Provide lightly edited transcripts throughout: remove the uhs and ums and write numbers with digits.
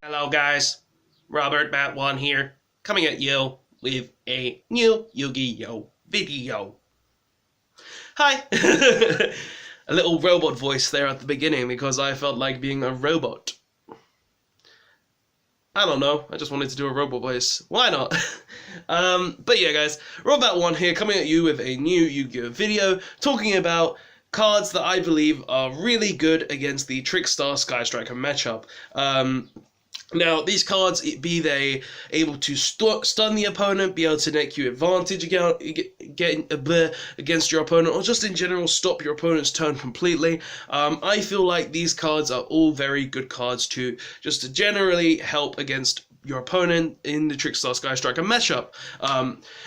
Hello guys, Robert Bat1 here, coming at you with a new Yu-Gi-Oh video. Hi! A little robot voice there at the beginning because I felt like being a robot. I don't know, I just wanted to do a robot voice. Why not? But yeah guys, Robot1 here, coming at you with a new Yu-Gi-Oh video, talking about cards that I believe are really good against the Trickstar Sky Striker matchup. Now, these cards, be they able to stun the opponent, be able to make you advantage against your opponent, or just in general stop your opponent's turn completely, I feel like these cards are all very good cards to generally help against your opponent in the Trickstar Sky Striker matchup.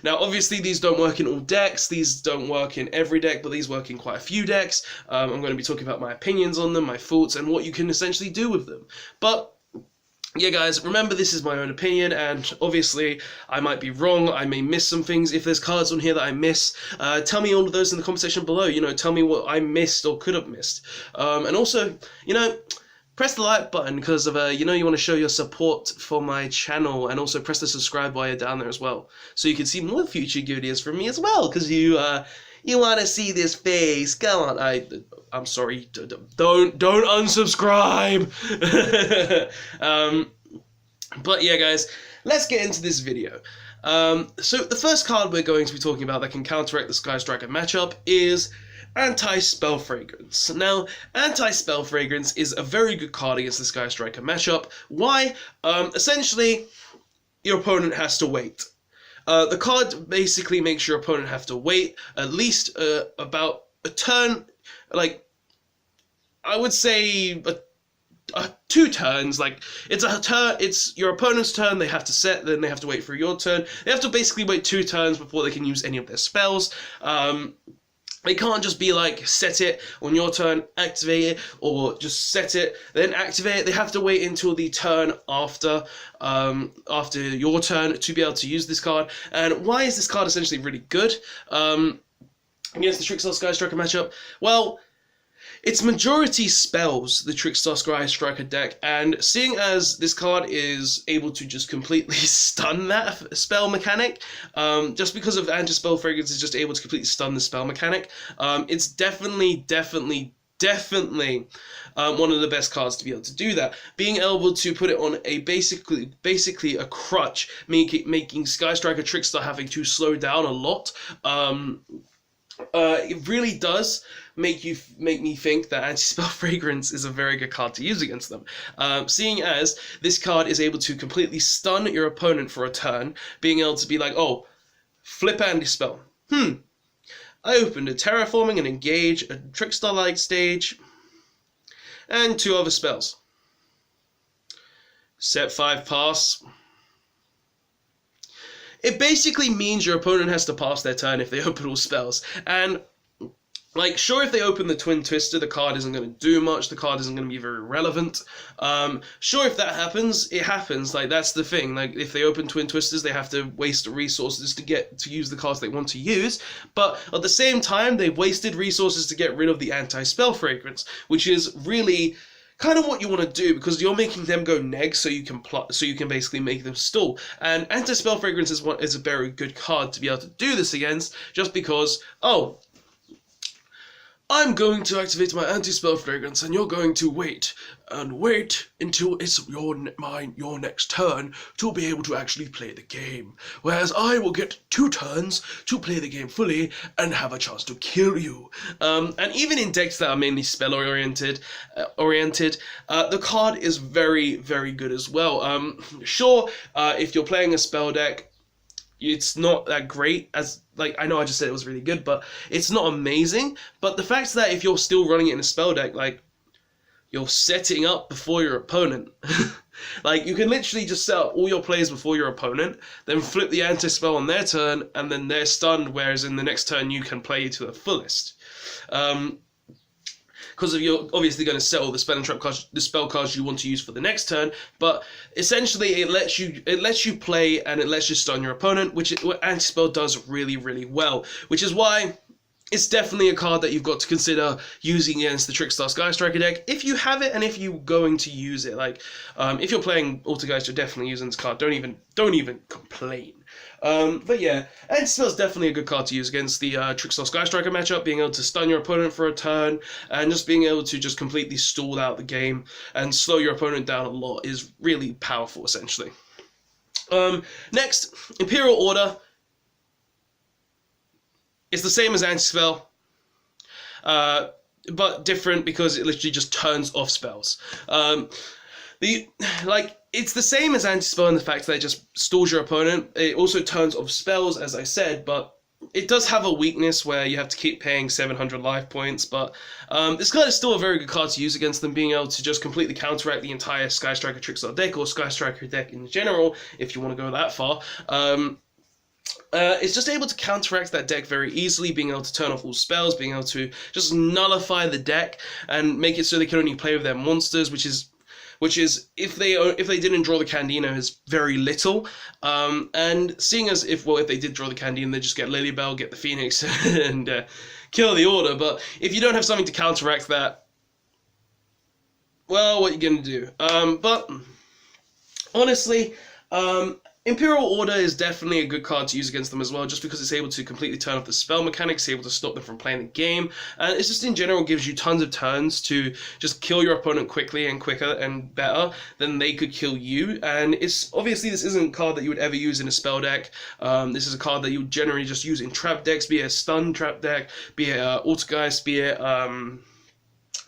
Now, obviously, these don't work in all decks, these don't work in every deck, but these work in quite a few decks. I'm going to be talking about my opinions on them, my thoughts, and what you can essentially do with them. But yeah, guys, remember this is my own opinion, and obviously I might be wrong, I may miss some things. If there's cards on here that I miss, tell me all of those in the comment section below. You know, tell me what I missed or could have missed. And also, you know, press the like button because of, you know, you want to show your support for my channel, and also press the subscribe while you're down there as well, so you can see more future videos from me as well, because you want to see this face. Come on, I'm sorry, don't unsubscribe. But yeah, guys, let's get into this video. So the first card we're going to be talking about that can counteract the Sky Striker matchup is AntiSpell Fragrance. Now, AntiSpell Fragrance is a very good card against the Sky Striker matchup. Why? Essentially, your opponent has to wait. The card basically makes your opponent have to wait at least about a turn, like, I would say 2 turns. Like, it's a turn, it's your opponent's turn, they have to set, then they have to wait for your turn. They have to basically wait 2 turns before they can use any of their spells. They can't just be like, set it on your turn, activate it, or just set it, then activate it. They have to wait until the turn after your turn to be able to use this card. And why is this card essentially really good against the Trickstar Sky Striker matchup? Well, it's majority spells, the Trickstar Sky Striker deck, and seeing as this card is able to just completely stun that spell mechanic, just because of AntiSpell Fragrance is just able to completely stun the spell mechanic, it's definitely one of the best cards to be able to do that. Being able to put it on a basically a crutch, making Sky Striker Trickstar having to slow down a lot, it really does make me think that AntiSpell Fragrance is a very good card to use against them. Seeing as this card is able to completely stun your opponent for a turn, being able to be like, oh, flip AntiSpell. I opened a Terraforming and Engage, a Trickstar-like stage, and 2 other spells. Set 5 pass. It basically means your opponent has to pass their turn if they open all spells. And, like, sure, if they open the Twin Twister, the card isn't going to do much, the card isn't going to be very relevant. Sure, if that happens, it happens. Like, that's the thing. Like, if they open Twin Twisters, they have to waste resources to use the cards they want to use. But at the same time, they've wasted resources to get rid of the AntiSpell Fragrance, which is really kind of what you want to do, because you're making them go neg, so you can basically make them stall. And AntiSpell Fragrance is a very good card to be able to do this against, just because, oh, I'm going to activate my AntiSpell Fragrance, and you're going to wait until it's your next turn to be able to actually play the game. Whereas I will get 2 turns to play the game fully and have a chance to kill you. And even in decks that are mainly spell-oriented, the card is very, very good as well. Sure, if you're playing a spell deck, it's not that great, as, like, I know I just said it was really good, but it's not amazing. But the fact that if you're still running it in a spell deck, like, you're setting up before your opponent. Like, you can literally just set up all your plays before your opponent, then flip the anti-spell on their turn, and then they're stunned, whereas in the next turn you can play to the fullest. because of you're obviously going to settle the spell and trap cards, the spell cards you want to use for the next turn. But essentially, it lets you play and it lets you stun your opponent, which what AntiSpell does really, really well. Which is why it's definitely a card that you've got to consider using against the Trickstar Sky Striker deck if you have it and if you're going to use it. Like, if you're playing Altergeist, you're definitely using this card. Don't even complain. But yeah, AntiSpell is definitely a good card to use against the Trickstar Sky Striker matchup, being able to stun your opponent for a turn, and just being able to just completely stall out the game and slow your opponent down a lot is really powerful, essentially. Next, Imperial Order. It's the same as AntiSpell, but different because it literally just turns off spells. It's the same as AntiSpell in the fact that it just stalls your opponent. It also turns off spells, as I said, but it does have a weakness where you have to keep paying 700 life points. But this card is still a very good card to use against them, being able to just completely counteract the entire Sky Striker Trickstar deck, or Sky Striker deck in general, if you want to go that far. It's just able to counteract that deck very easily, being able to turn off all spells, being able to just nullify the deck and make it so they can only play with their monsters, which is if they didn't draw the Candino is very little. And seeing as if they did draw the Candino, they just get Lilybell, get the Phoenix, and kill the Order. But if you don't have something to counteract that, well, what are you gonna do? But honestly, Imperial Order is definitely a good card to use against them as well, just because it's able to completely turn off the spell mechanics, able to stop them from playing the game, and it's just in general gives you tons of turns to just kill your opponent quickly and quicker and better than they could kill you. And it's obviously this isn't a card that you would ever use in a spell deck. This is a card that you would generally just use in trap decks, be it a stun trap deck, be it Altergeist, be it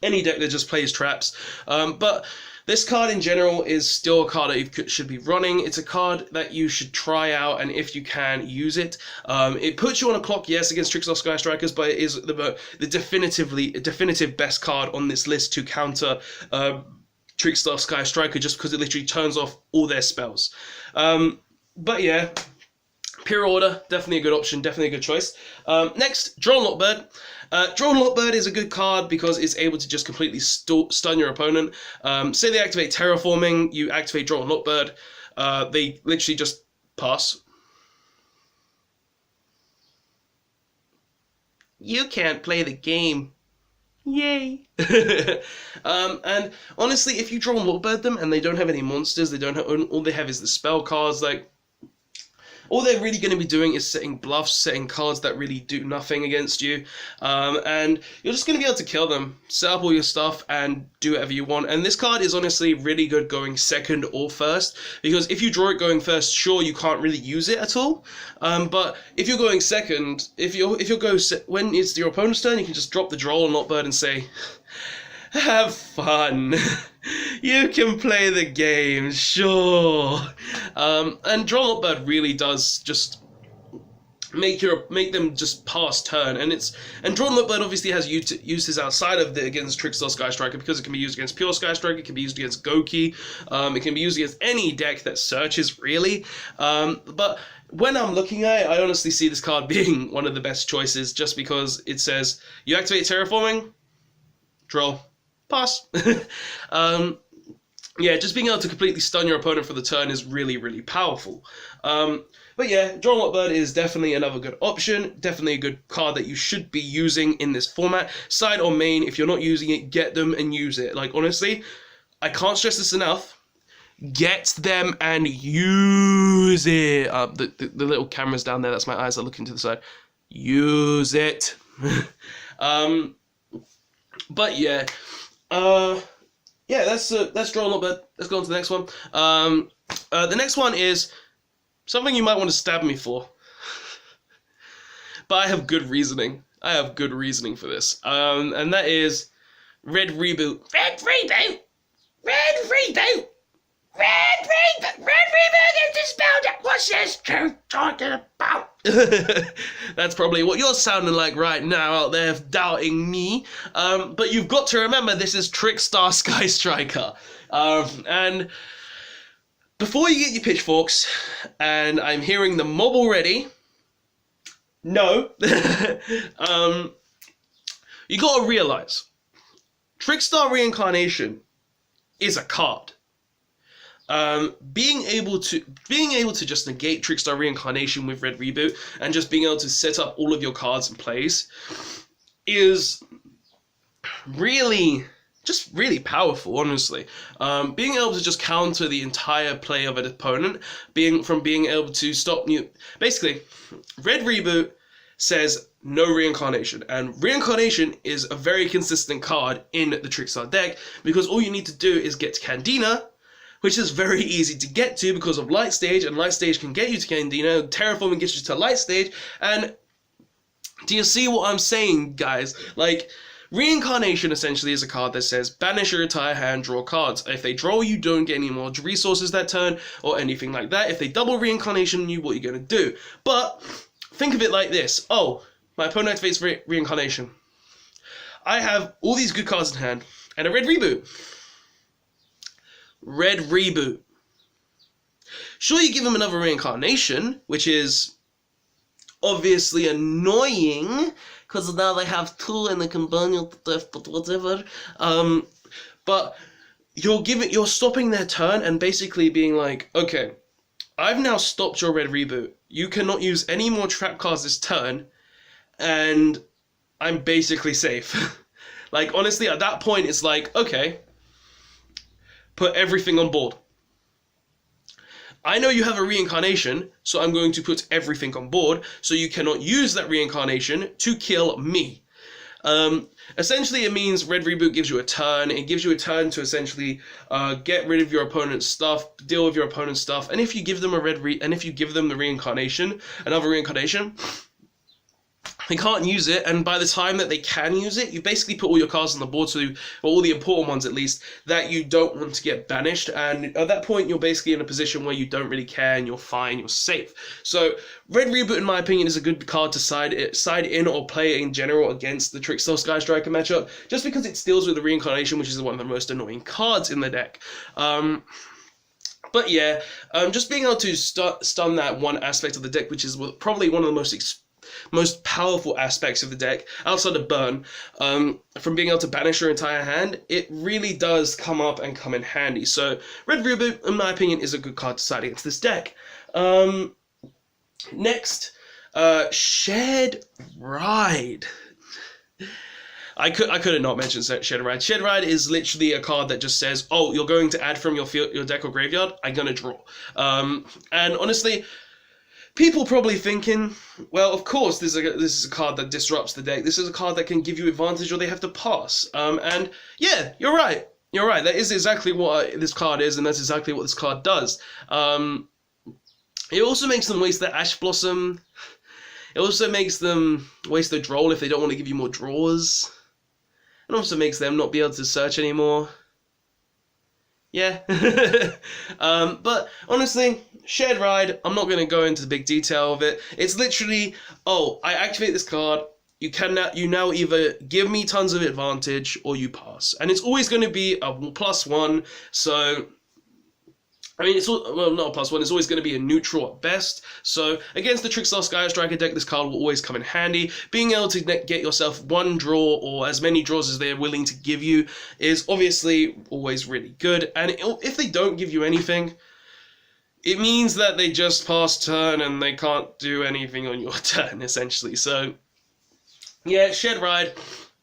any deck that just plays traps. But this card in general is still a card that you should be running. It's a card that you should try out, and if you can, use it. It puts you on a clock, yes, against Trickstar Sky Strikers, but it is the definitive best card on this list to counter Trickstar Sky Striker, just because it literally turns off all their spells. But yeah, Imperial Order, definitely a good option, definitely a good choice. Next, Drone Lockbird. Drone Lockbird is a good card because it's able to just completely stun your opponent. Say they activate Terraforming, you activate Drone Lockbird, they literally just pass. You can't play the game. Yay! And honestly, if you Drone Lockbird them and they don't have any monsters, they don't have, all they have is the spell cards, like, all they're really going to be doing is setting bluffs, setting cards that really do nothing against you, and you're just going to be able to kill them, set up all your stuff, and do whatever you want. And this card is honestly really good going second or first, because if you draw it going first, sure, you can't really use it at all, but if you're going second, when it's your opponent's turn, you can just drop the Droll and Lockbird and say, have fun. You can play the game, sure. And Draw Lockbird really does just make them just pass turn, and Draw Lockbird obviously has uses outside of the against Trickstar Sky Striker, because it can be used against pure Sky Striker, it can be used against Goki, it can be used against any deck that searches really. But when I'm looking at it, I honestly see this card being one of the best choices, just because it says you activate Terraforming, draw. Pass. Yeah, just being able to completely stun your opponent for the turn is really, really powerful. But yeah, Drone Lockbird is definitely another good option, definitely a good card that you should be using in this format. Side or main, if you're not using it, get them and use it. Like, honestly, I can't stress this enough. Get them and use it. The little cameras down there, that's my eyes are looking to the side. Use it. But yeah. Yeah, that's Draw Lockbird. Let's go on to the next one. The next one is something you might want to stab me for. But I have good reasoning. I have good reasoning for this. And that is Red Reboot. Red Reboot! Red Reboot! Red Reboot! Red Reboot is dispelled! What's this truth talking about? That's probably what you're sounding like right now out there, doubting me. But you've got to remember, this is Trickstar Sky Striker. And before you get your pitchforks, and I'm hearing the mob already, no. You got to realise, Trickstar Reincarnation is a card. Being able to just negate Trickstar Reincarnation with Red Reboot and just being able to set up all of your cards in place is really powerful, honestly. Being able to just counter the entire play of an opponent, being able to stop you. Basically, Red Reboot says no Reincarnation, and Reincarnation is a very consistent card in the Trickstar deck because all you need to do is get to Candina, which is very easy to get to because of Light Stage, and Light Stage can get you to Candina, Terraforming gets you to Light Stage, and do you see what I'm saying, guys? Like, Reincarnation essentially is a card that says, banish your entire hand, draw cards. If they draw, you don't get any more resources that turn, or anything like that. If they double Reincarnation on you, what are you going to do? But, think of it like this. Oh, my opponent activates Reincarnation. I have all these good cards in hand, and a Red Reboot. Red Reboot. Sure, you give him another Reincarnation, which is obviously annoying, because now they have two and they can burn your death, but whatever. But you're stopping their turn and basically being like, okay, I've now stopped your Red Reboot. You cannot use any more trap cards this turn, and I'm basically safe. Like, honestly, at that point, it's like, okay, put everything on board. I know you have a Reincarnation, so I'm going to put everything on board, so you cannot use that Reincarnation to kill me. Essentially, it means Red Reboot gives you a turn. It gives you a turn to essentially get rid of your opponent's stuff, deal with your opponent's stuff, and if you give them the Reincarnation, another Reincarnation, they can't use it, and by the time that they can use it, you basically put all your cards on the board, or all the important ones at least, that you don't want to get banished, and at that point you're basically in a position where you don't really care and you're fine, you're safe. So Red Reboot, in my opinion, is a good card to side in or play in general against the Trickstar Sky Striker matchup, just because it steals with the Reincarnation, which is one of the most annoying cards in the deck. But yeah, just being able to stun that one aspect of the deck, which is probably one of the most powerful aspects of the deck, outside of burn, from being able to banish your entire hand, it really does come in handy. So Red Reboot, in my opinion, is a good card to side against this deck. Next, Shared Ride. I could have not mentioned Shared Ride. Shared Ride is literally a card that just says, oh, you're going to add from your deck or graveyard, I'm going to draw. And honestly, people probably thinking, well, of course, this is a card that disrupts the deck. This is a card that can give you advantage or they have to pass. And yeah, you're right. You're right. That is exactly what this card is, and that's exactly what this card does. It also makes them waste their Ash Blossom. It also makes them waste their Droll if they don't want to give you more draws. It also makes them not be able to search anymore. Yeah. But honestly, Shared Ride, I'm not going to go into the big detail of it. It's literally, oh, I activate this card, you now either give me tons of advantage or you pass. And it's always going to be a +1, so, I mean, well, not a +1, it's always going to be a neutral at best. So, against the Trickstar Sky Striker deck, this card will always come in handy. Being able to get yourself one draw, or as many draws as they're willing to give you, is obviously always really good. And if they don't give you anything, it means that they just pass turn and they can't do anything on your turn, essentially. So, yeah, Shared Ride,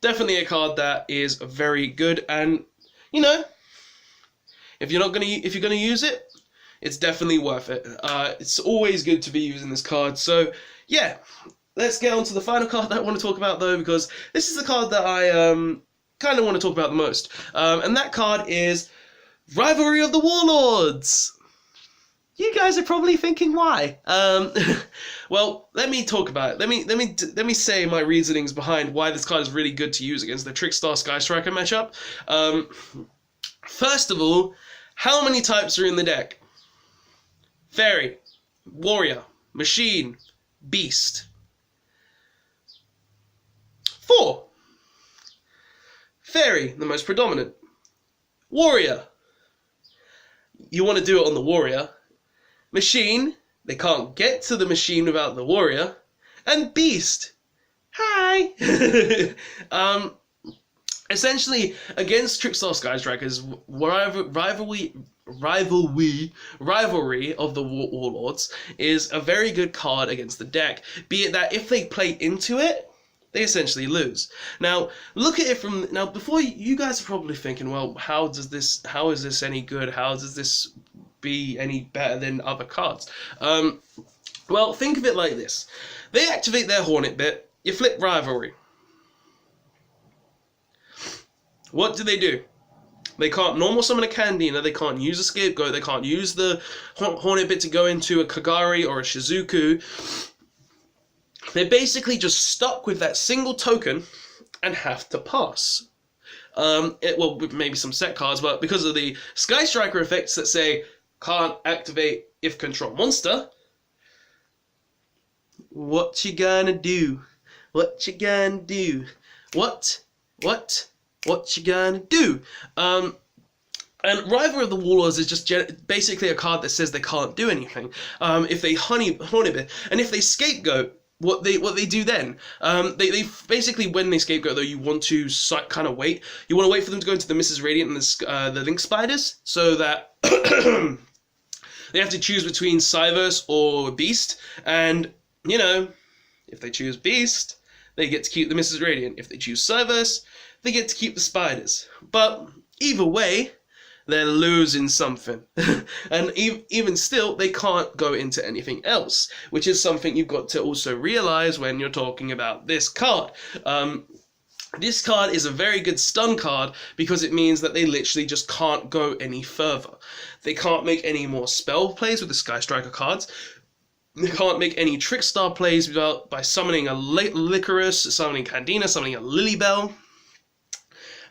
definitely a card that is very good. And, you know, if you're gonna use it, it's definitely worth it. It's always good to be using this card. So, yeah, let's get on to the final card that I want to talk about, though, because this is the card that I kind of want to talk about the most. And that card is Rivalry of the Warlords. You guys are probably thinking why. Well, let me talk about it. Let me say my reasonings behind why this card is really good to use against the Trickstar Sky Striker matchup. First of all, how many types are in the deck? Fairy, Warrior, Machine, Beast. 4. Fairy, the most predominant. Warrior. You want to do it on the Warrior. Machine, they can't get to the Machine without the Warrior. And Beast. Hi! essentially, against Trickstar Skystrikers, rivalry of the Warlords is a very good card against the deck, be it that if they play into it, they essentially lose. Now, look at it from... Now, before you guys are probably thinking, well, how is this any good? How does this be any better than other cards? Well, think of it like this. They activate their Hornet bit, you flip Rivalry. What do? They can't normal summon a Candina, they can't use a Scapegoat, they can't use the Hornet bit to go into a Kagari or a Shizuku. They're basically just stuck with that single token and have to pass. Well, maybe some set cards, but because of the Sky Striker effects that say can't activate if control monster, what you gonna do? What you gonna do? What you gonna do? And Rivalry of the Warlords is just basically a card that says they can't do anything. If they Hornet bit, and if they Scapegoat, what they do then? They basically, when they Scapegoat though, you want to kind of wait. You want to wait for them to go into the Mrs. Radiant and the Link Spiders, so that they have to choose between Cyverse or Beast. And you know, if they choose Beast, they get to keep the Mrs. Radiant. If they choose Cyverse, they get to keep the Spiders. But either way, they're losing something. And even still, they can't go into anything else, which is something you've got to also realize when you're talking about this card. This card is a very good stun card because it means that they literally just can't go any further. They can't make any more spell plays with the Sky Striker cards. They can't make any Trickstar plays by summoning a Licorice, summoning Candina, summoning a Lilybell.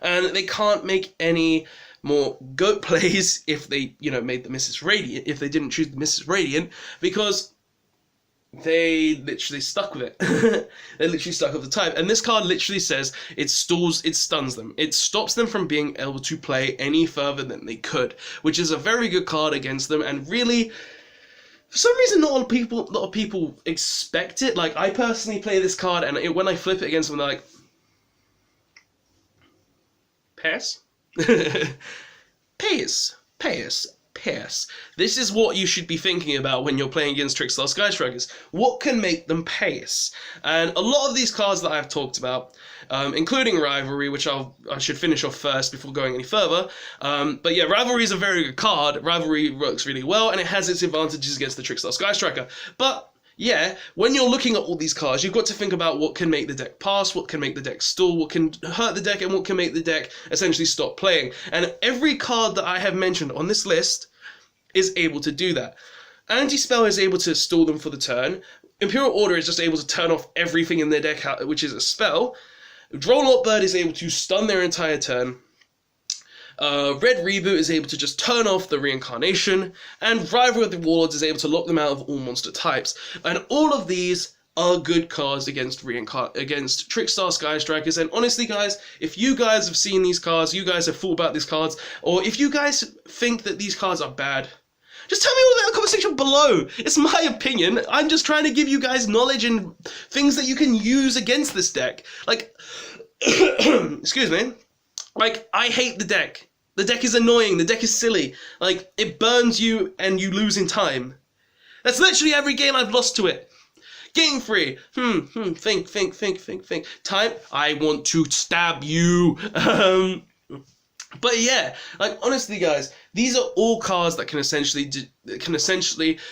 And they can't make any more goat plays if they, made the Mrs. Radiant, if they didn't choose the Mrs. Radiant, because they literally stuck with it. They're literally stuck with the type. And this card literally says it stuns them. It stops them from being able to play any further than they could, which is a very good card against them, and really, for some reason, not a lot of people expect it. Like, I personally play this card, and when I flip it against them, they're like, pass? Pass. This is what you should be thinking about when you're playing against Trickstar Sky Strikers. What can make them pass? And a lot of these cards that I've talked about, including Rivalry, which I should finish off first before going any further. But yeah, Rivalry is a very good card. Rivalry works really well, and it has its advantages against the Trickstar Sky Striker. But yeah, when you're looking at all these cards, you've got to think about what can make the deck pass, what can make the deck stall, what can hurt the deck, and what can make the deck essentially stop playing. And every card that I have mentioned on this list is able to do that. AntiSpell is able to stall them for the turn. Imperial Order is just able to turn off everything in their deck, which is a spell. Droll Bird is able to stun their entire turn. Red Reboot is able to just turn off the reincarnation, and Rivalry of the Warlords is able to lock them out of all monster types. And all of these are good cards against Trickstar Sky Strikers. And honestly, guys, if you guys have seen these cards, you guys have thought about these cards, or if you guys think that these cards are bad, just tell me all that in the comment section below. It's my opinion. I'm just trying to give you guys knowledge and things that you can use against this deck. Like, excuse me. Like, I hate the deck. The deck is annoying. The deck is silly. Like, it burns you and you lose in time. That's literally every game I've lost to it. Game 3. Think. Time. I want to stab you. But yeah, like, honestly, guys, these are all cards that can essentially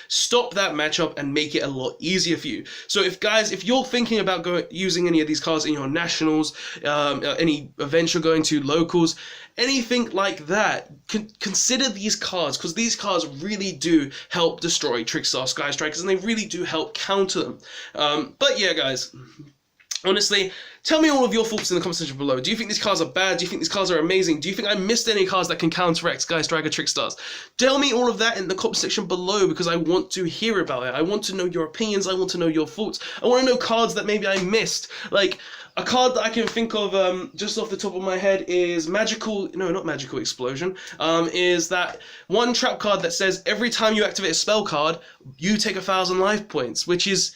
stop that matchup and make it a lot easier for you. So if you're thinking about using any of these cards in your nationals, any events you're going to, locals, anything like that, consider these cards, because these cards really do help destroy Trickstar Sky Strikers, and they really do help counter them. But yeah, guys, honestly, tell me all of your thoughts in the comment section below. Do you think these cards are bad? Do you think these cards are amazing? Do you think I missed any cards that can counteract Sky Striker Trickstars? Tell me all of that in the comment section below, because I want to hear about it. I want to know your opinions. I want to know your thoughts. I want to know cards that maybe I missed. Like, a card that I can think of just off the top of my head is not Magical Explosion, is that one trap card that says every time you activate a spell card, you take 1,000 life points, which is...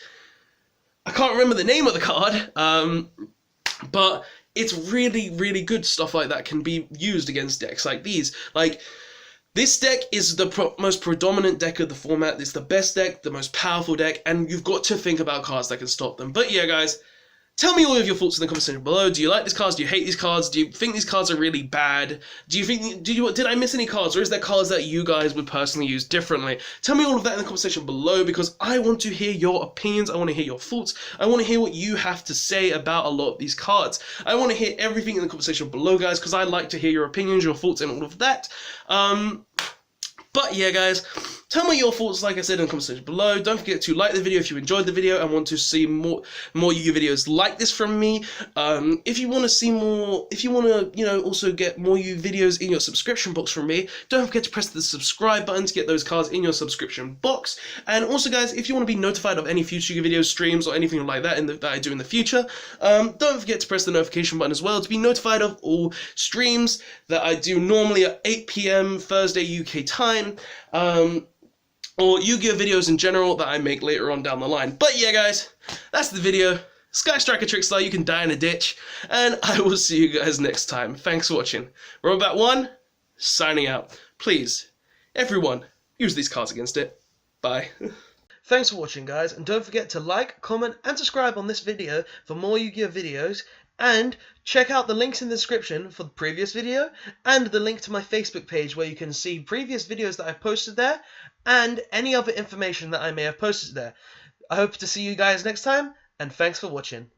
I can't remember the name of the card, but it's really, really good stuff like that can be used against decks like these. Like, this deck is the most predominant deck of the format. It's the best deck, the most powerful deck, and you've got to think about cards that can stop them. But yeah, guys, tell me all of your thoughts in the comment section below. Do you like these cards? Do you hate these cards? Do you think these cards are really bad? Did I miss any cards? Or is there cards that you guys would personally use differently? Tell me all of that in the comment section below, because I want to hear your opinions. I want to hear your thoughts. I want to hear what you have to say about a lot of these cards. I want to hear everything in the comment section below, guys, because I like to hear your opinions, your thoughts, and all of that. But yeah, guys, tell me your thoughts, like I said, in the comment section below. Don't forget to like the video if you enjoyed the video and want to see more Yu-Gi-Oh videos like this from me. If you want to see more, if you want to, also get more Yu videos in your subscription box from me, don't forget to press the subscribe button to get those cards in your subscription box. And also, guys, if you want to be notified of any future Yu videos, streams, or anything like that that I do in the future, don't forget to press the notification button as well to be notified of all streams that I do normally at 8 PM Thursday UK time. Or Yu-Gi-Oh videos in general that I make later on down the line. But yeah, guys, that's the video. Sky Striker Trickstar, you can die in a ditch, and I will see you guys next time. Thanks for watching. Robot1, signing out. Please, everyone, use these cards against it. Bye. Thanks for watching, guys, and don't forget to like, comment, and subscribe on this video for more Yu-Gi-Oh videos. And check out the links in the description for the previous video and the link to my Facebook page where you can see previous videos that I've posted there and any other information that I may have posted there. I hope to see you guys next time, and thanks for watching.